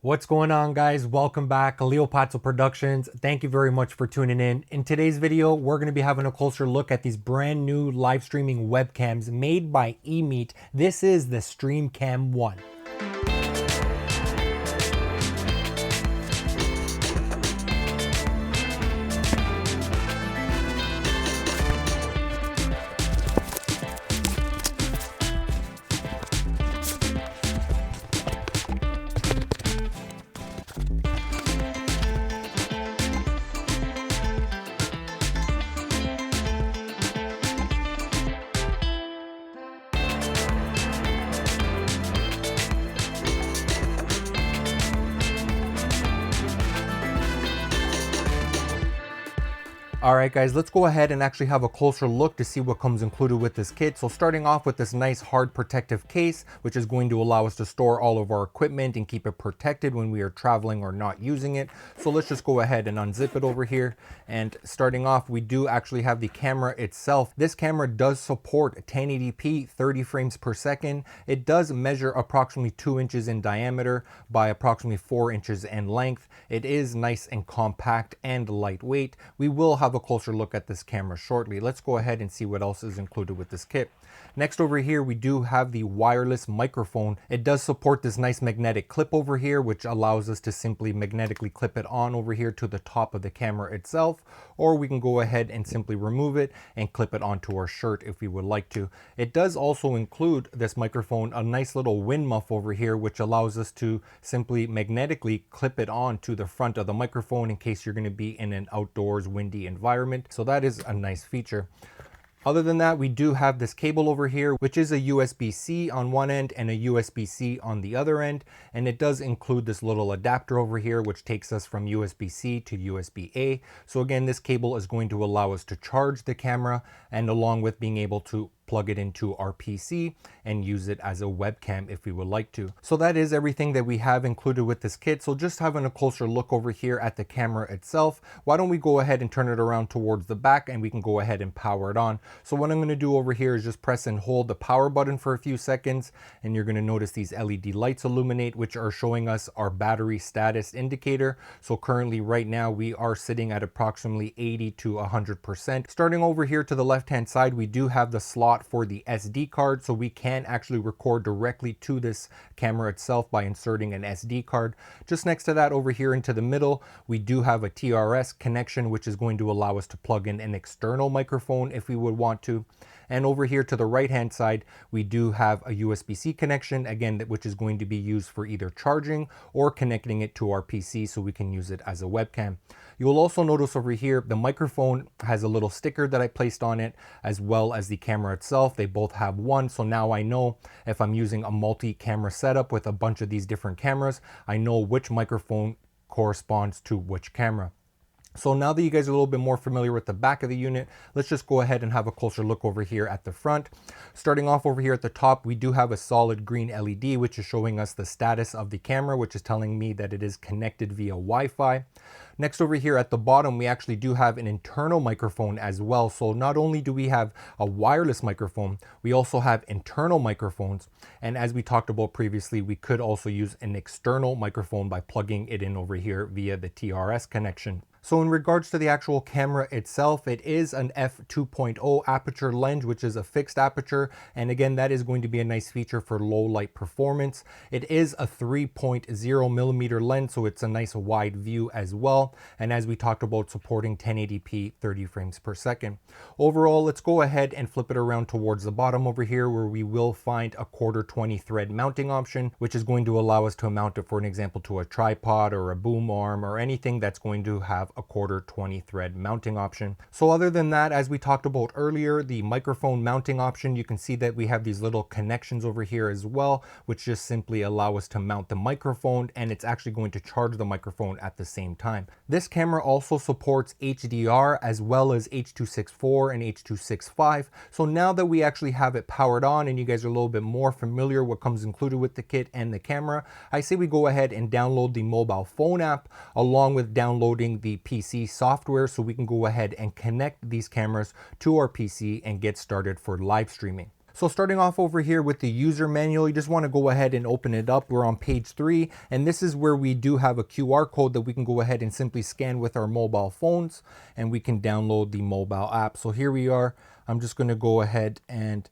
What's going on, guys? Welcome back, Leopazzo Productions. Thank you very much for tuning in. In today's video, we're going to be having a closer look at these brand new live streaming webcams made by Emeet. This is the StreamCam 1. Alright guys, let's go ahead and actually have a closer look to see what comes included with this kit. So starting off with this nice hard protective case, which is going to allow us to store all of our equipment and keep it protected when we are traveling or not using it. So let's just go ahead and unzip it over here. And starting off, we do actually have the camera itself. This camera does support 1080p 30 frames per second. It does measure approximately 2 inches in diameter by approximately 4 inches in length. It is nice and compact and lightweight. We will have a closer look at this camera shortly. Let's go ahead and see what else is included with this kit. Next over here, we do have the wireless microphone. It does support this nice magnetic clip over here, which allows us to simply magnetically clip it on over here to the top of the camera itself, or we can go ahead and simply remove it and clip it onto our shirt if we would like to. It does also include this microphone, a nice little wind muff over here, which allows us to simply magnetically clip it on to the front of the microphone in case you're going to be in an outdoors windy environment. So that is a nice feature. Other than that, we do have this cable over here, which is a USB-C on one end and a USB-C on the other end. And it does include this little adapter over here, which takes us from USB-C to USB-A. So again, this cable is going to allow us to charge the camera, and along with being able to plug it into our PC and use it as a webcam if we would like to. So that is everything that we have included with this kit. So just having a closer look over here at the camera itself, why don't we go ahead and turn it around towards the back and we can go ahead and power it on. So what I'm going to do over here is just press and hold the power button for a few seconds, and you're going to notice these LED lights illuminate, which are showing us our battery status indicator. So currently right now we are sitting at approximately 80 to 100%. Starting over here to the left hand side, we do have the slot for the SD card, so we can actually record directly to this camera itself by inserting an SD card. Just next to that over here into the middle, we do have a TRS connection, which is going to allow us to plug in an external microphone if we would want to. And over here to the right hand side, we do have a USB-C connection, again, which is going to be used for either charging or connecting it to our PC so we can use it as a webcam. You'll also notice over here, the microphone has a little sticker that I placed on it, as well as the camera itself. They both have one, so now I know if I'm using a multi-camera setup with a bunch of these different cameras, I know which microphone corresponds to which camera. So now that you guys are a little bit more familiar with the back of the unit, let's just go ahead and have a closer look over here at the front. Starting off over here at the top, we do have a solid green LED, which is showing us the status of the camera, which is telling me that it is connected via Wi-Fi. Next over here at the bottom, we actually do have an internal microphone as well. So not only do we have a wireless microphone, we also have internal microphones. And as we talked about previously, we could also use an external microphone by plugging it in over here via the TRS connection. So in regards to the actual camera itself, it is an f2.0 aperture lens, which is a fixed aperture. And again, that is going to be a nice feature for low light performance. It is a 3.0 millimeter lens, so it's a nice wide view as well. And as we talked about, supporting 1080p 30 frames per second. Overall, let's go ahead and flip it around towards the bottom over here, where we will find a 1/4 thread mounting option, which is going to allow us to mount it, for an example, to a tripod or a boom arm or anything that's going to have a 1/4 thread mounting option. So other than that, as we talked about earlier, the microphone mounting option, you can see that we have these little connections over here as well, which just simply allow us to mount the microphone, and it's actually going to charge the microphone at the same time. This camera also supports HDR as well as H.264 and H.265. So now that we actually have it powered on and you guys are a little bit more familiar what comes included with the kit and the camera, I say we go ahead and download the mobile phone app along with downloading the PC software, so we can go ahead and connect these cameras to our PC and get started for live streaming. So starting off over here with the user manual, you just want to go ahead and open it up. We're on page 3, and this is where we do have a QR code that we can go ahead and simply scan with our mobile phones, and we can download the mobile app. So here we are. I'm just going to go ahead and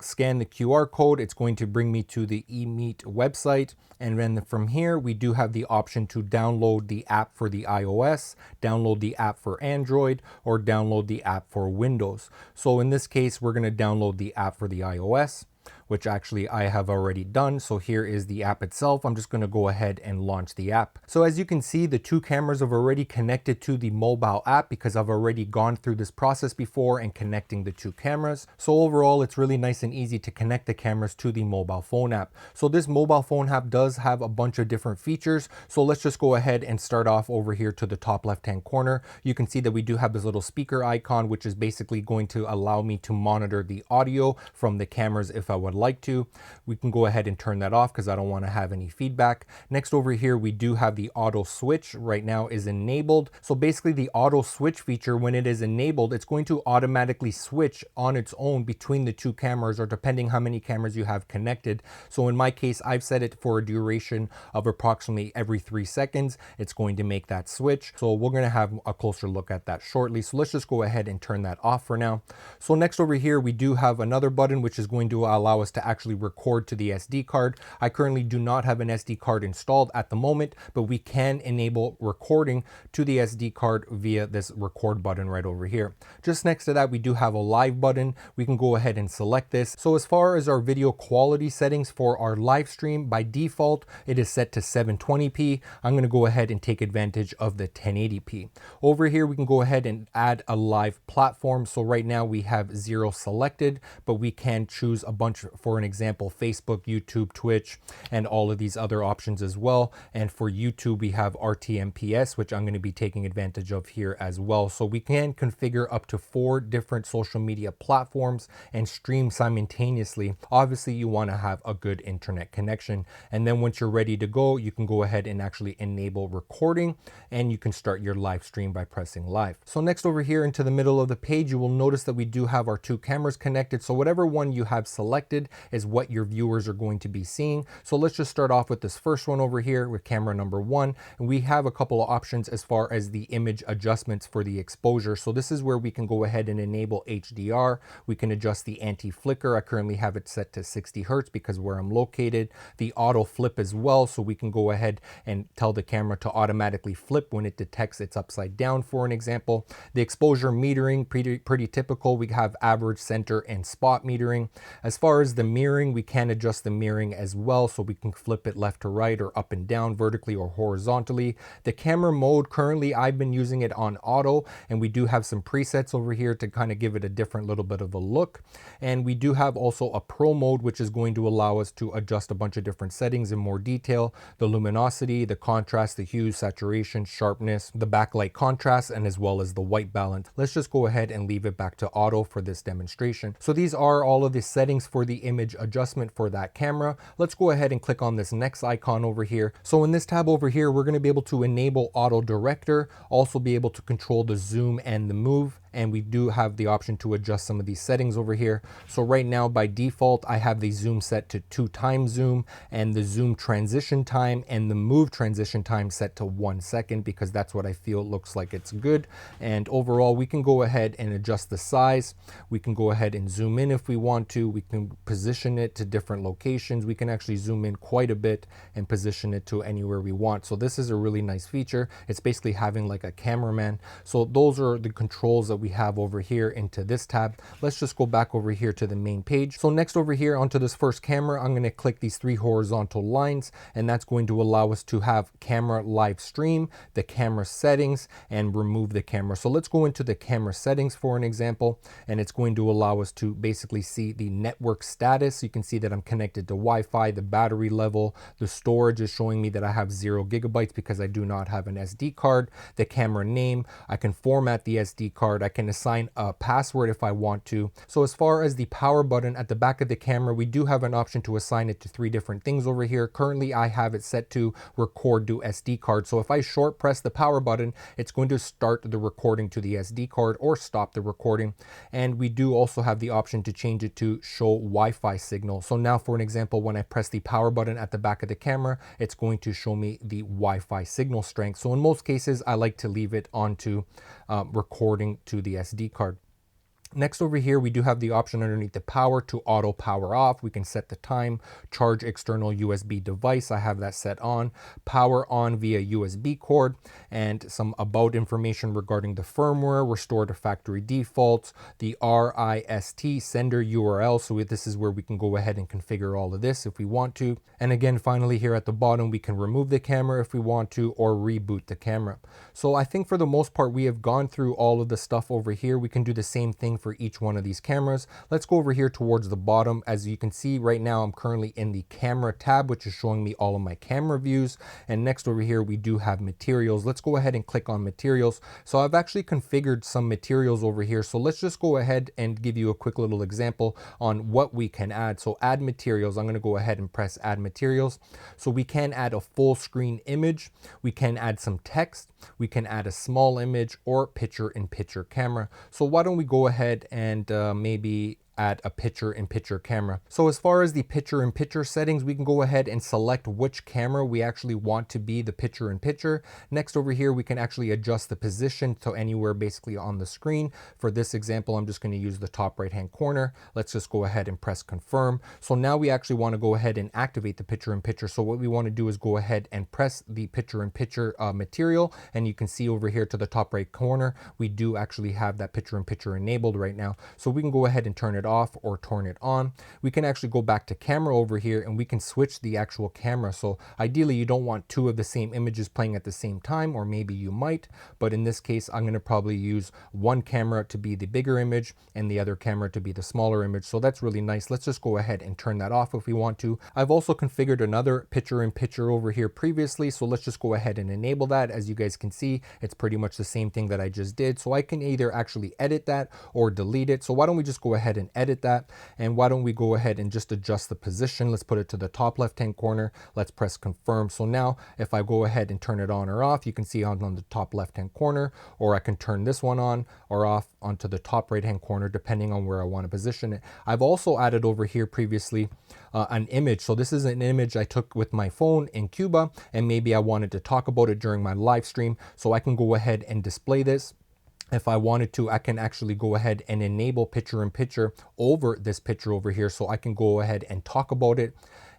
scan the QR code. It's going to bring me to the Emeet website, and then from here we do have the option to download the app for the iOS, download the app for Android, or download the app for Windows. So in this case, we're going to download the app for the iOS, which actually I have already done. So here is the app itself. I'm just going to go ahead and launch the app. So as you can see, the two cameras have already connected to the mobile app because I've already gone through this process before and connecting the two cameras. So overall, it's really nice and easy to connect the cameras to the mobile phone app. So this mobile phone app does have a bunch of different features. So let's just go ahead and start off over here to the top left-hand corner. You can see that we do have this little speaker icon, which is basically going to allow me to monitor the audio from the cameras if I would like to. We can go ahead and turn that off because I don't want to have any feedback. Next over here, we do have the auto switch. Right now is enabled. So basically the auto switch feature, when it is enabled, it's going to automatically switch on its own between the two cameras, or depending how many cameras you have connected. So in my case, I've set it for a duration of approximately every 3 seconds. It's going to make that switch. So we're going to have a closer look at that shortly. So let's just go ahead and turn that off for now. So next over here, we do have another button, which is going to allow us to actually record to the SD card. I currently do not have an SD card installed at the moment, but we can enable recording to the SD card via this record button right over here. Just next to that, we do have a live button. We can go ahead and select this. So as far as our video quality settings for our live stream, by default, it is set to 720p. I'm going to go ahead and take advantage of the 1080p. Over here, we can go ahead and add a live platform. So right now we have 0 selected, but we can choose a bunch. For an example, Facebook, YouTube, Twitch, and all of these other options as well. And for YouTube, we have RTMPS, which I'm going to be taking advantage of here as well. So we can configure up to 4 different social media platforms and stream simultaneously. Obviously, you want to have a good internet connection. And then once you're ready to go, you can go ahead and actually enable recording, and you can start your live stream by pressing live. So next over here into the middle of the page, you will notice that we do have our two cameras connected. So whatever one you have selected is what your viewers are going to be seeing. So let's just start off with this first one over here with camera number 1. And we have a couple of options as far as the image adjustments for the exposure. So this is where we can go ahead and enable HDR. We can adjust the anti-flicker. I currently have it set to 60 Hertz because where I'm located. The auto flip as well. So we can go ahead and tell the camera to automatically flip when it detects it's upside down, for an example. The exposure metering, pretty typical. We have average, center, and spot metering. As far as the mirroring, we can adjust the mirroring as well, so we can flip it left to right or up and down, vertically or horizontally. The camera mode, currently I've been using it on auto, and we do have some presets over here to kind of give it a different little bit of a look. And we do have also a pro mode, which is going to allow us to adjust a bunch of different settings in more detail: the luminosity, the contrast, the hue, saturation, sharpness, the backlight contrast, and as well as the white balance. Let's just go ahead and leave it back to auto for this demonstration. So these are all of the settings for the image adjustment for that camera. Let's go ahead and click on this next icon over here. So in this tab over here, we're going to be able to enable auto director, also be able to control the zoom and the move. And we do have the option to adjust some of these settings over here. So right now by default, I have the zoom set to 2x zoom, and the zoom transition time and the move transition time set to 1 second, because that's what I feel looks like it's good. And overall, we can go ahead and adjust the size. We can go ahead and zoom in if we want to. We can position it to different locations. We can actually zoom in quite a bit and position it to anywhere we want. So this is a really nice feature. It's basically having like a cameraman. So those are the controls that we have over here into this tab. Let's just go back over here to the main page. So next over here onto this first camera, I'm going to click these 3 horizontal lines, and that's going to allow us to have camera live stream, the camera settings, and remove the camera. So let's go into the camera settings for an example, and it's going to allow us to basically see the network status. You can see that I'm connected to Wi-Fi, the battery level, the storage is showing me that I have 0 gigabytes because I do not have an SD card, the camera name. I can format the SD card. I can assign a password if I want to. So as far as the power button at the back of the camera, we do have an option to assign it to 3 different things over here. Currently, I have it set to record to SD card. So if I short press the power button, it's going to start the recording to the SD card or stop the recording. And we do also have the option to change it to show Wi-Fi signal. So now for an example, when I press the power button at the back of the camera, it's going to show me the Wi-Fi signal strength. So in most cases, I like to leave it onto recording to the SD card. Next over here, we do have the option underneath the power to auto power off. We can set the time, charge external USB device. I have that set on, power on via USB cord, and some about information regarding the firmware, restore to factory defaults, the RIST sender URL. So this is where we can go ahead and configure all of this if we want to. And again, finally here at the bottom, we can remove the camera if we want to, or reboot the camera. So I think for the most part, we have gone through all of the stuff over here. We can do the same thing for each one of these cameras. Let's go over here towards the bottom. As you can see right now, I'm currently in the camera tab, which is showing me all of my camera views. And next over here, we do have materials. Let's go ahead and click on materials. So I've actually configured some materials over here. So let's just go ahead and give you a quick little example on what we can add. So add materials, I'm going to go ahead and press add materials. So we can add a full screen image. We can add some text. We can add a small image or picture-in-picture camera. So why don't we go ahead and maybe add a picture-in-picture camera. So as far as the picture-in-picture settings, we can go ahead and select which camera we actually want to be the picture-in-picture. Next over here, we can actually adjust the position to anywhere basically on the screen. For this example, I'm just going to use the top right-hand corner. Let's just go ahead and press confirm. So now we actually want to go ahead and activate the picture-in-picture. So what we want to do is go ahead and press the picture-in-picture material. And you can see over here to the top right corner, we do actually have that picture-in-picture enabled right now. So we can go ahead and turn it off or turn it on. We can actually go back to camera over here and we can switch the actual camera. So ideally you don't want 2 of the same images playing at the same time, or maybe you might, but in this case I'm going to probably use one camera to be the bigger image and the other camera to be the smaller image. So that's really nice. Let's just go ahead and turn that off if we want to. I've also configured another picture-in-picture over here previously, so let's just go ahead and enable that. As you guys can see, it's pretty much the same thing that I just did. So I can either actually edit that or delete it. So why don't we just go ahead and edit that, and why don't we go ahead and just adjust the position. Let's put it to the top left hand corner. Let's press confirm. So now if I go ahead and turn it on or off, you can see on the top left hand corner, or I can turn this one on or off onto the top right hand corner depending on where I want to position it. I've also added over here previously an image. So this is an image I took with my phone in Cuba, and maybe I wanted to talk about it during my live stream. So I can go ahead and display this. If I wanted to, I can actually go ahead and enable picture-in-picture over this picture over here. So I can go ahead and talk about it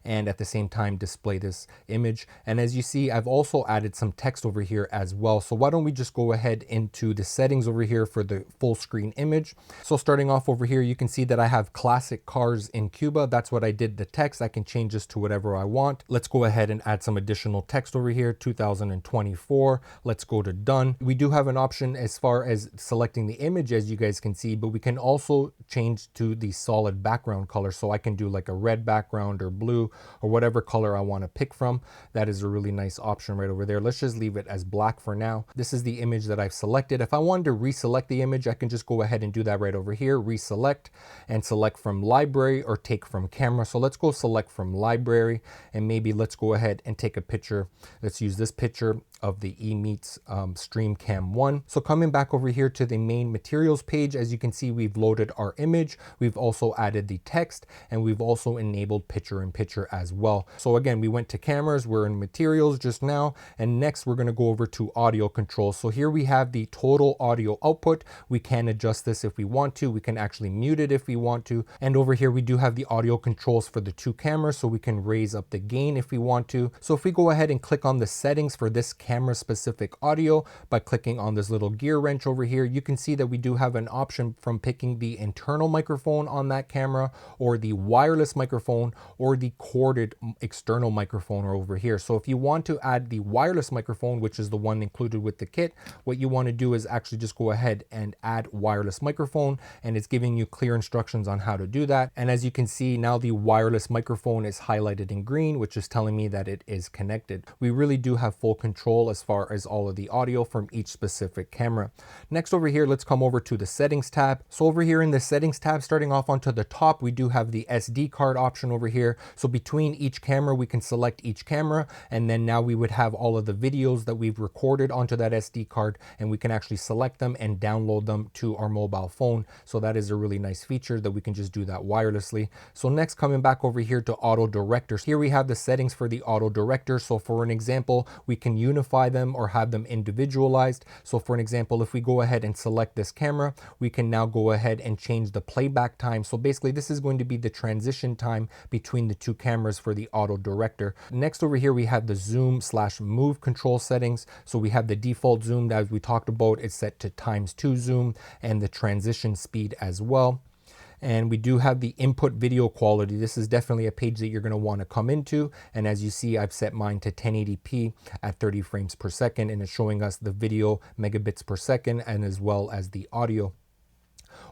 and at the same time display this image. And as you see, I've also added some text over here as well. So why don't we just go ahead into the settings over here for the full screen image. So starting off over here, you can see that I have classic cars in Cuba. That's what I did, the text. I can change this to whatever I want. Let's go ahead and add some additional text over here, 2024. Let's go to done. We do have an option as far as selecting the image, as you guys can see, but we can also change to the solid background color. So I can do like a red background or blue, or whatever color I want to pick from. That is a really nice option right over there. Let's just leave it as black for now. This is the image that I've selected. If I wanted to reselect the image, I can just go ahead and do that right over here, reselect, and select from library or take from camera. So let's go select from library, and maybe let's go ahead and take a picture. Let's use this picture of the Emeet StreamCam 1. So coming back over here to the main materials page, as you can see, we've loaded our image. We've also added the text, and we've also enabled picture-in-picture as well. So again, we went to cameras, we're in materials just now, and next we're going to go over to audio controls. So here we have the total audio output. We can adjust this if we want to. We can actually mute it if we want to. And over here we do have the audio controls for the 2 cameras, so we can raise up the gain if we want to. So if we go ahead and click on the settings for this camera specific audio by clicking on this little gear wrench over here, you can see that we do have an option from picking the internal microphone on that camera, or the wireless microphone, or the recorded external microphone over here. So if you want to add the wireless microphone, which is the one included with the kit, what you want to do is actually just go ahead and add wireless microphone, and it's giving you clear instructions on how to do that. And as you can see, now the wireless microphone is highlighted in green, which is telling me that it is connected. We really do have full control as far as all of the audio from each specific camera. Next over here, let's come over to the settings tab. So over here in the settings tab, starting off onto the top, we do have the SD card option over here. So between each camera, we can select each camera, and then now we would have all of the videos that we've recorded onto that SD card, and we can actually select them and download them to our mobile phone. So that is a really nice feature that we can just do that wirelessly. So next, coming back over here to auto directors. Here we have the settings for the auto director. So for an example, we can unify them or have them individualized. So for an example, if we go ahead and select this camera, we can now go ahead and change the playback time. So basically this is going to be the transition time between the two cameras for the auto director. Next over here, we have the zoom/move control settings. So we have the default zoom that, as we talked about, it's set to ×2 zoom, and the transition speed as well. And we do have the input video quality. This is definitely a page that you're going to want to come into. And as you see, I've set mine to 1080p at 30 frames per second, and it's showing us the video megabits per second and as well as the audio.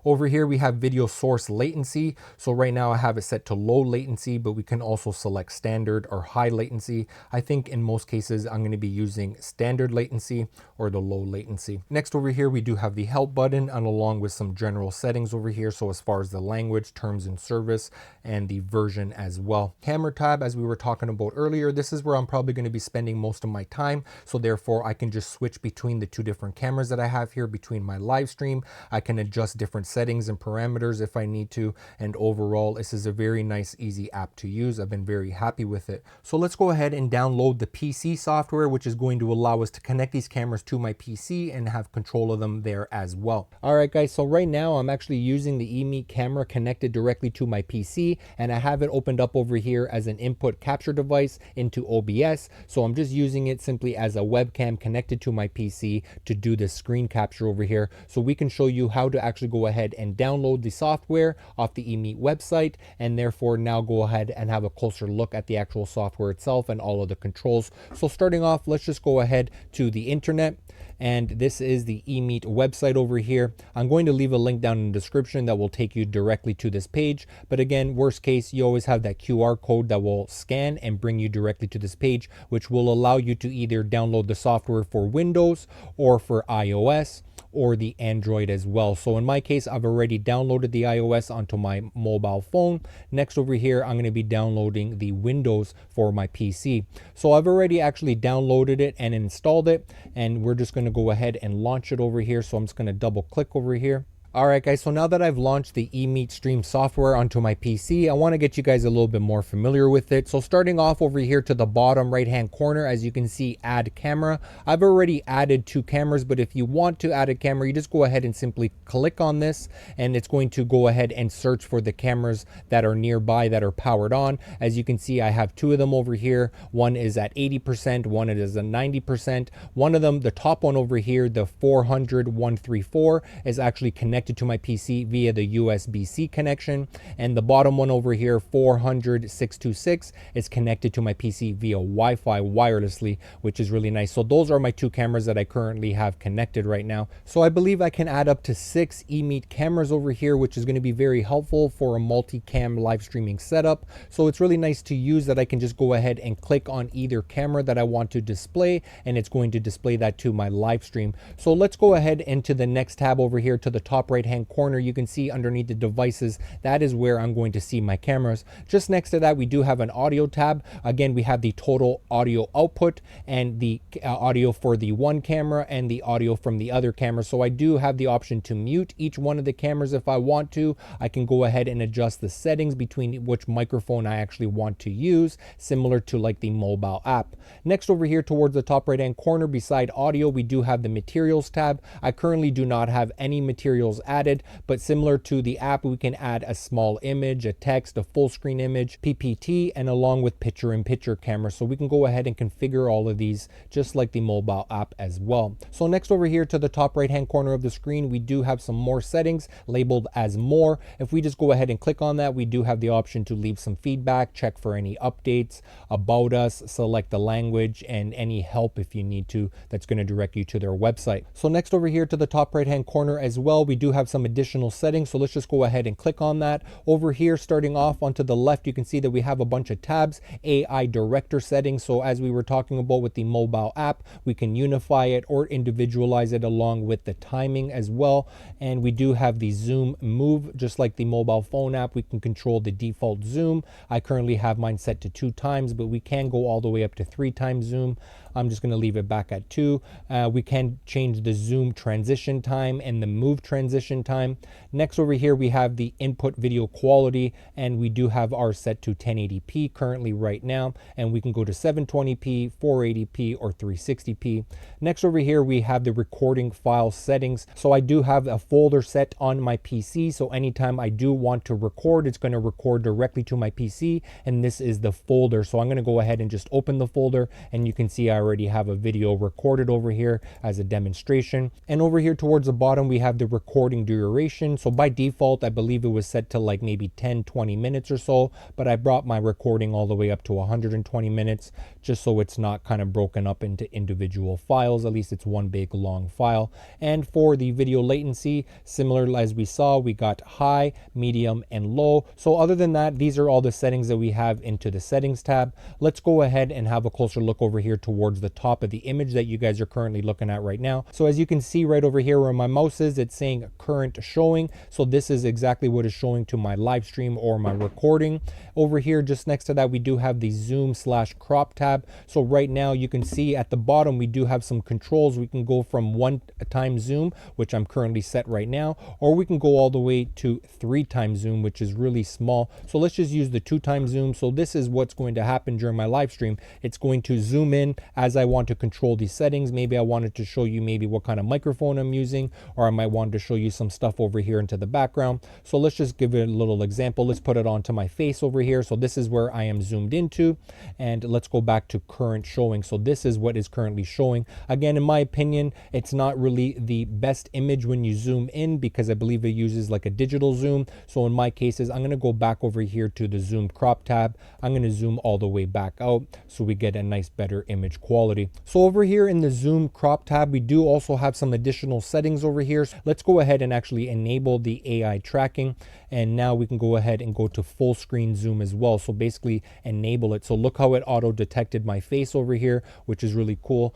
Over here, we have video source latency. So right now I have it set to low latency, but we can also select standard or high latency. I think in most cases, I'm going to be using standard latency or the low latency. Next over here, we do have the help button, and along with some general settings over here. So as far as the language, terms and service, and the version as well. Camera tab, as we were talking about earlier, this is where I'm probably going to be spending most of my time. So therefore I can just switch between the two different cameras that I have here between my live stream. I can adjust different settings and parameters if I need to, and overall this is a very nice, easy app to use. I've been very happy with it. So let's go ahead and download the PC software, which is going to allow us to connect these cameras to my PC and have control of them there as well. All right guys, so right now I'm actually using the eMeet camera connected directly to my PC, and I have it opened up over here as an input capture device into OBS. So I'm just using it simply as a webcam connected to my PC to do the screen capture over here. So we can show you how to actually go ahead and download the software off the eMeet website, and therefore now go ahead and have a closer look at the actual software itself and all of the controls. So starting off, let's just go ahead to the internet, and this is the eMeet website over here. I'm going to leave a link down in the description that will take you directly to this page, but again, worst case, you always have that QR code that will scan and bring you directly to this page, which will allow you to either download the software for Windows or for iOS or the Android as well. So in my case, I've already downloaded the iOS onto my mobile phone. Next over here, I'm going to be downloading the Windows for my PC. So I've already actually downloaded it and installed it, and we're just going to go ahead and launch it over here. So I'm just going to double click over here. Alright guys, so now that I've launched the EMEETSTREAM software onto my PC, I want to get you guys a little bit more familiar with it. So starting off over here to the bottom right hand corner, as you can see, add camera. I've already added 2 cameras, but if you want to add a camera, you just go ahead and simply click on this, and it's going to go ahead and search for the cameras that are nearby that are powered on. As you can see, I have 2 of them over here. One is at 80%, one is at 90%. One of them, the top one over here, the 400-134, is actually connected to my PC via the USB-C connection, and the bottom one over here, 400-626, is connected to my PC via Wi-Fi wirelessly, which is really nice. So those are my 2 cameras that I currently have connected right now. So I believe I can add up to 6 eMeet cameras over here, which is going to be very helpful for a multi-cam live streaming setup. So it's really nice to use that I can just go ahead and click on either camera that I want to display, and it's going to display that to my live stream. So let's go ahead into the next tab over here to the top right hand corner. You can see underneath the devices, that is where I'm going to see my cameras. Just next to that, we do have an audio tab. Again, we have the total audio output and the audio for the one camera and the audio from the other camera. So I do have the option to mute each one of the cameras if I want to. I can go ahead and adjust the settings between which microphone I actually want to use, similar to like the mobile app. Next over here towards the top right hand corner beside audio, we do have the materials tab. I currently do not have any materials files added, but similar to the app, we can add a small image, a text, a full screen image, PPT, and along with picture-in-picture camera. So we can go ahead and configure all of these just like the mobile app as well. So next over here to the top right hand corner of the screen, we do have some more settings labeled as more. If we just go ahead and click on that, we do have the option to leave some feedback, check for any updates, about us, select the language, and any help if you need to, that's going to direct you to their website. So next over here to the top right hand corner as well, we do have some additional settings. So let's just go ahead and click on that. Over here, starting off onto the left, you can see that we have a bunch of tabs. AI director settings. So as we were talking about with the mobile app, we can unify it or individualize it along with the timing as well. And we do have the zoom move, just like the mobile phone app. We can control the default zoom. I currently have mine set to 2 times, but we can go all the way up to 3 times zoom. I'm just going to leave it back at 2. We can change the zoom transition time and the move transition time. Next over here, we have the input video quality, and we do have ours set to 1080p currently right now, and we can go to 720p, 480p, or 360p. Next over here, we have the recording file settings. So I do have a folder set on my PC, so anytime I do want to record, it's going to record directly to my PC, and this is the folder. So I'm going to go ahead and just open the folder, and you can see I already have a video recorded over here as a demonstration. And over here towards the bottom, we have the recording duration. So by default, I believe it was set to like maybe 10-20 minutes or so, but I brought my recording all the way up to 120 minutes just so it's not kind of broken up into individual files. At least it's one big long file. And for the video latency, similar as we saw, we got high, medium, and low. So other than that, these are all the settings that we have into the settings tab. Let's go ahead and have a closer look over here towards the top of the image that you guys are currently looking at right now. So as you can see right over here where my mouse is, it's saying current showing. So this is exactly what is showing to my live stream or my recording. Over here, just next to that, we do have the zoom/crop tab. So right now you can see at the bottom, we do have some controls. We can go from 1 time zoom, which I'm currently set right now, or we can go all the way to 3 times zoom, which is really small. So let's just use the 2 times zoom. So this is what's going to happen during my live stream. It's going to zoom in as I want to control these settings. Maybe I wanted to show you maybe what kind of microphone I'm using, or I might want to show you some stuff over here into the background. So let's just give it a little example. Let's put it onto my face over here. So this is where I am zoomed into, and let's go back to current showing. So this is what is currently showing. Again, in my opinion, it's not really the best image when you zoom in because I believe it uses like a digital zoom. So in my cases, I'm going to go back over here to the zoom crop tab. I'm going to zoom all the way back out so we get a nice better image quality. So over here in the zoom crop tab, we do also have some additional settings over here. Let's go ahead and actually enable the AI tracking, and now we can go ahead and go to full screen zoom as well. So basically enable it. So look how it auto detected my face over here, which is really cool.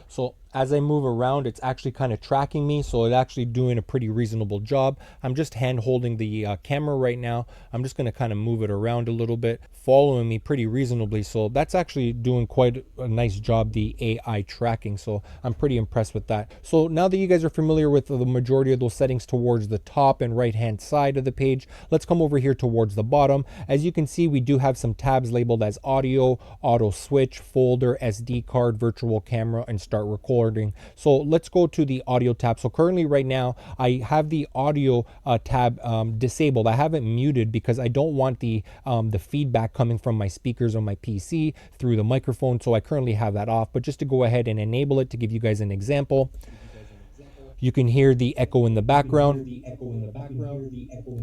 So as I move around, it's actually kind of tracking me, so it's actually doing a pretty reasonable job. I'm just hand holding the camera right now. I'm just going to kind of move it around a little bit, following me pretty reasonably. So that's actually doing quite a nice job, the AI tracking. So I'm pretty impressed with that. So now that you guys are familiar with the majority of those settings towards the top and right hand side of the page, let's come over here towards the bottom. As you can see, we do have some tabs labeled as audio, auto switch, folder, SD card, virtual camera, and start recording. So let's go to the audio tab. So currently right now I have the audio tab disabled. I have it muted because I don't want the feedback coming from my speakers on my PC through the microphone. So I currently have that off, but just to go ahead and enable it to give you guys an example. You can hear the echo in the background.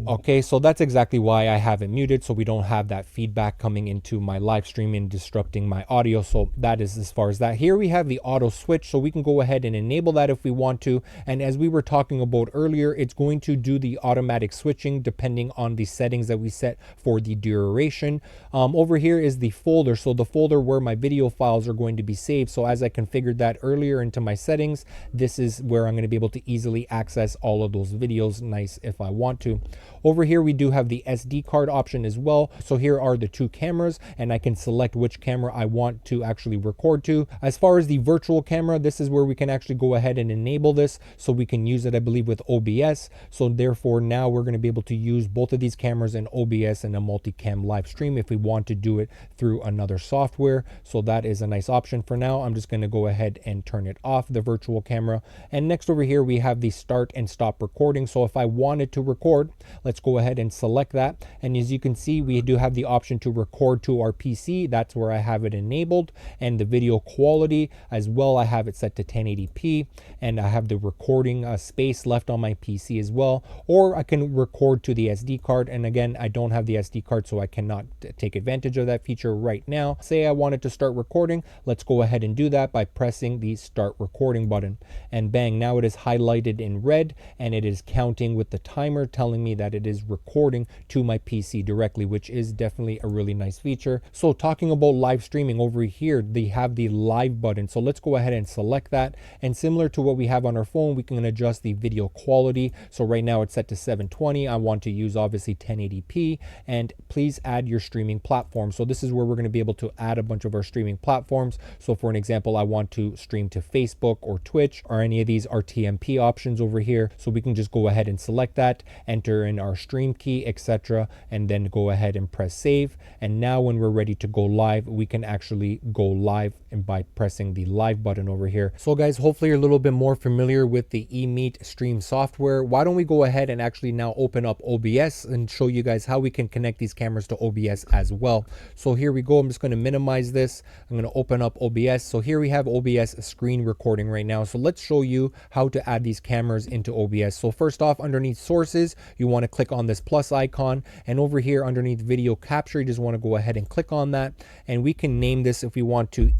Okay, so that's exactly why I have it muted, so we don't have that feedback coming into my live stream and disrupting my audio. So that is as far as that. Here we have the auto switch, so we can go ahead and enable that if we want to. And as we were talking about earlier, it's going to do the automatic switching depending on the settings that we set for the duration. Over here is the folder, so the folder where my video files are going to be saved. So as I configured that earlier into my settings, this is where I'm going to be able able to easily access all of those videos. Nice if I want to. Over here, we do have the SD card option as well. So here are the two cameras, and I can select which camera I want to actually record to. As far as the virtual camera, this is where we can actually go ahead and enable this so we can use it, I believe, with OBS. So therefore, now we're going to be able to use both of these cameras in OBS and a multicam live stream if we want to do it through another software. So that is a nice option. For now, I'm just going to go ahead and turn it off, the virtual camera. And next over here, we have the start and stop recording. So if I wanted to record, let's go ahead and select that. And as you can see, we do have the option to record to our PC. That's where I have it enabled. And the video quality as well, I have it set to 1080p. And I have the recording space left on my PC as well. Or I can record to the SD card. And again, I don't have the SD card, so I cannot take advantage of that feature right now. Say I wanted to start recording. Let's go ahead and do that by pressing the start recording button. And bang, now it is highlighted in red and it is counting with the timer, telling me that it is recording to my PC directly, which is definitely a really nice feature. So talking about live streaming, over here they have the live button. So let's go ahead and select that. And similar to what we have on our phone, we can adjust the video quality. So right now it's set to 720. I want to use obviously 1080p, and please add your streaming platform. So this is where we're going to be able to add a bunch of our streaming platforms. So for an example, I want to stream to Facebook or Twitch or any of these RTMP options over here. So we can just go ahead and select that, enter in our stream key, etc., and then go ahead and press save. And now when we're ready to go live, we can actually go live and by pressing the live button over here. So guys, hopefully you're a little bit more familiar with the EMEETSTREAM software. Why don't we go ahead and actually now open up OBS and show you guys how we can connect these cameras to OBS as well. So here we go. I'm just going to minimize this. I'm going to open up OBS. So here we have OBS screen recording right now. So let's show you how to add these cameras into OBS. So first off, underneath sources, you want to click on this plus icon, and over here underneath video capture, you just want to go ahead and click on that, and we can name this if we want to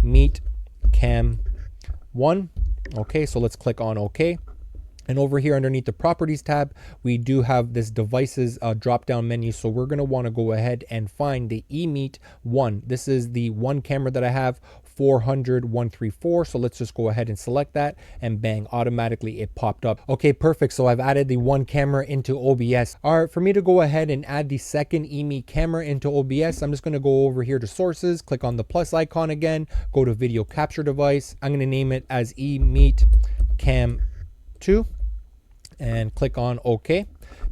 EMEETCAM 1. Okay, so let's click on OK. And over here underneath the properties tab, we do have this devices drop down menu. So we're going to want to go ahead and find the EMEET 1. This is the one camera that I have, 400-134. So let's just go ahead and select that, and bang, automatically it popped up. Okay, perfect. So I've added the one camera into OBS. All right, for me to go ahead and add the second EMEET camera into OBS, I'm just going to go over here to sources, click on the plus icon again, go to video capture device. I'm going to name it as EMEETCAM 2. And click on OK.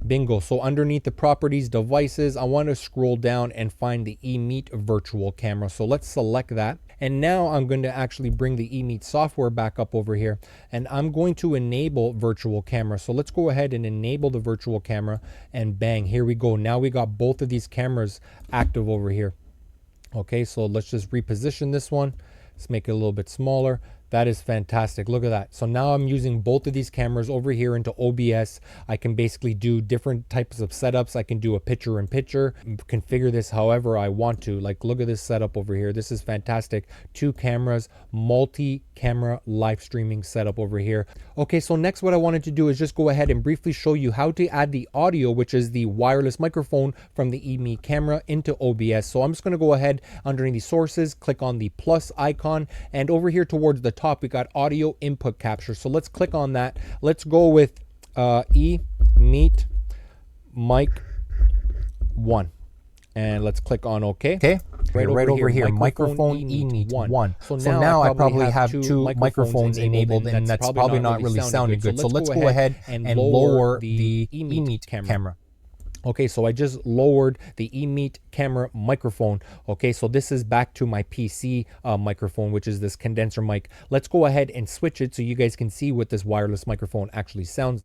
Bingo. So underneath the properties devices, I want to scroll down and find the EMEET virtual camera. So let's select that. And now I'm going to actually bring the EMEET software back up over here, and I'm going to enable virtual camera. So let's go ahead and enable the virtual camera, and bang, here we go. Now we got both of these cameras active over here. Okay, so let's just reposition this one. Let's make it a little bit smaller. That is fantastic. Look at that. So now I'm using both of these cameras over here into OBS. I can basically do different types of setups. I can do a picture-in-picture, configure this however I want to. Like, look at this setup over here. This is fantastic. Two cameras, multi-camera live streaming setup over here. Okay, so next what I wanted to do is just go ahead and briefly show you how to add the audio, which is the wireless microphone from the EMEET camera, into OBS. So I'm just going to go ahead underneath the sources, click on the plus icon, and over here towards the top we got audio input capture. So let's click on that. Let's go with EMEET mic 1, and let's click on OK. Okay, right over here microphone EMEET 1. So now I probably have two microphones enabled, and that's probably not really sounding good. So let's go ahead and lower the EMEET camera. Okay, so I just lowered the EMEET camera microphone. Okay, so this is back to my PC microphone, which is this condenser mic. Let's go ahead and switch it so you guys can see what this wireless microphone actually sounds.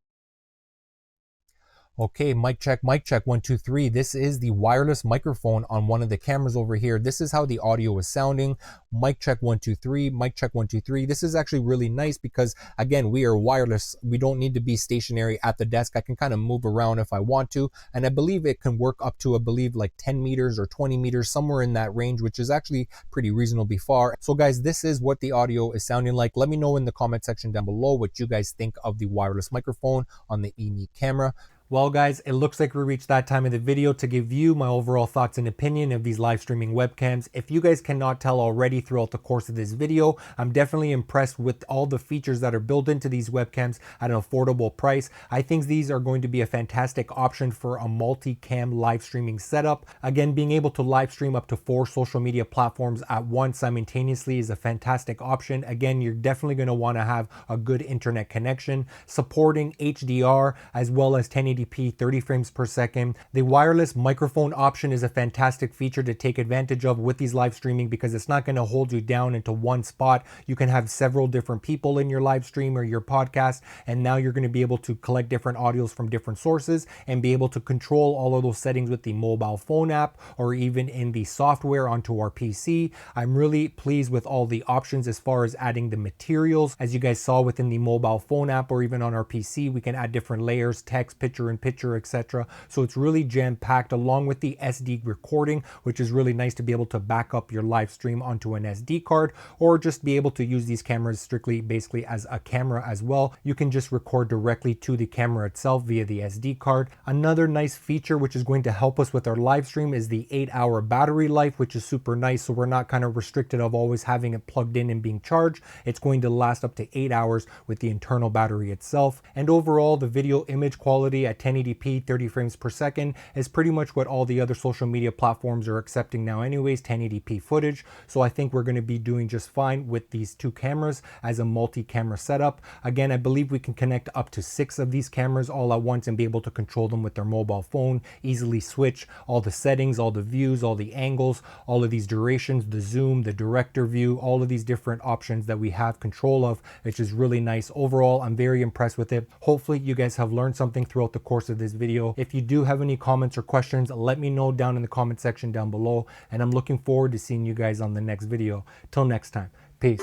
Okay, mic check, 1 2 3. This is the wireless microphone on one of the cameras over here. This is how the audio is sounding. Mic check 1 2 3, mic check 1 2 3. This is actually really nice because again, we are wireless. We don't need to be stationary at the desk. I can kind of move around if I want to, and I believe it can work up to, I believe, like 10 meters or 20 meters, somewhere in that range, which is actually pretty reasonably far. So guys, this is what the audio is sounding like. Let me know in the comment section down below what you guys think of the wireless microphone on the EMEET camera. Well guys, it looks like we reached that time of the video to give you my overall thoughts and opinion of these live streaming webcams. If you guys cannot tell already throughout the course of this video, I'm definitely impressed with all the features that are built into these webcams at an affordable price. I think these are going to be a fantastic option for a multi-cam live streaming setup. Again, being able to live stream up to 4 social media platforms at once simultaneously is a fantastic option. Again, you're definitely going to want to have a good internet connection, supporting HDR as well as 1080p 30 frames per second. The wireless microphone option is a fantastic feature to take advantage of with these live streaming because it's not going to hold you down into one spot. You can have several different people in your live stream or your podcast, and now you're going to be able to collect different audios from different sources and be able to control all of those settings with the mobile phone app or even in the software onto our PC. I'm really pleased with all the options as far as adding the materials. As you guys saw within the mobile phone app or even on our PC, we can add different layers, text, picture in picture, etc. So it's really jam-packed, along with the SD recording, which is really nice to be able to back up your live stream onto an SD card, or just be able to use these cameras strictly basically as a camera as well. You can just record directly to the camera itself via the SD card. Another nice feature which is going to help us with our live stream is the 8-hour battery life, which is super nice. So we're not kind of restricted of always having it plugged in and being charged. It's going to last up to 8 hours with the internal battery itself. And overall, the video image quality at 1080p 30 frames per second is pretty much what all the other social media platforms are accepting now anyways, 1080p footage. So I think we're going to be doing just fine with these two cameras as a multi-camera setup. Again, I believe we can connect up to 6 of these cameras all at once and be able to control them with their mobile phone, easily switch all the settings, all the views, all the angles, all of these durations, the zoom, the director view, all of these different options that we have control of, which is really nice. Overall, I'm very impressed with it. Hopefully you guys have learned something throughout the course of this video. If you do have any comments or questions, let me know down in the comment section down below, and I'm looking forward to seeing you guys on the next video. Till next time, peace.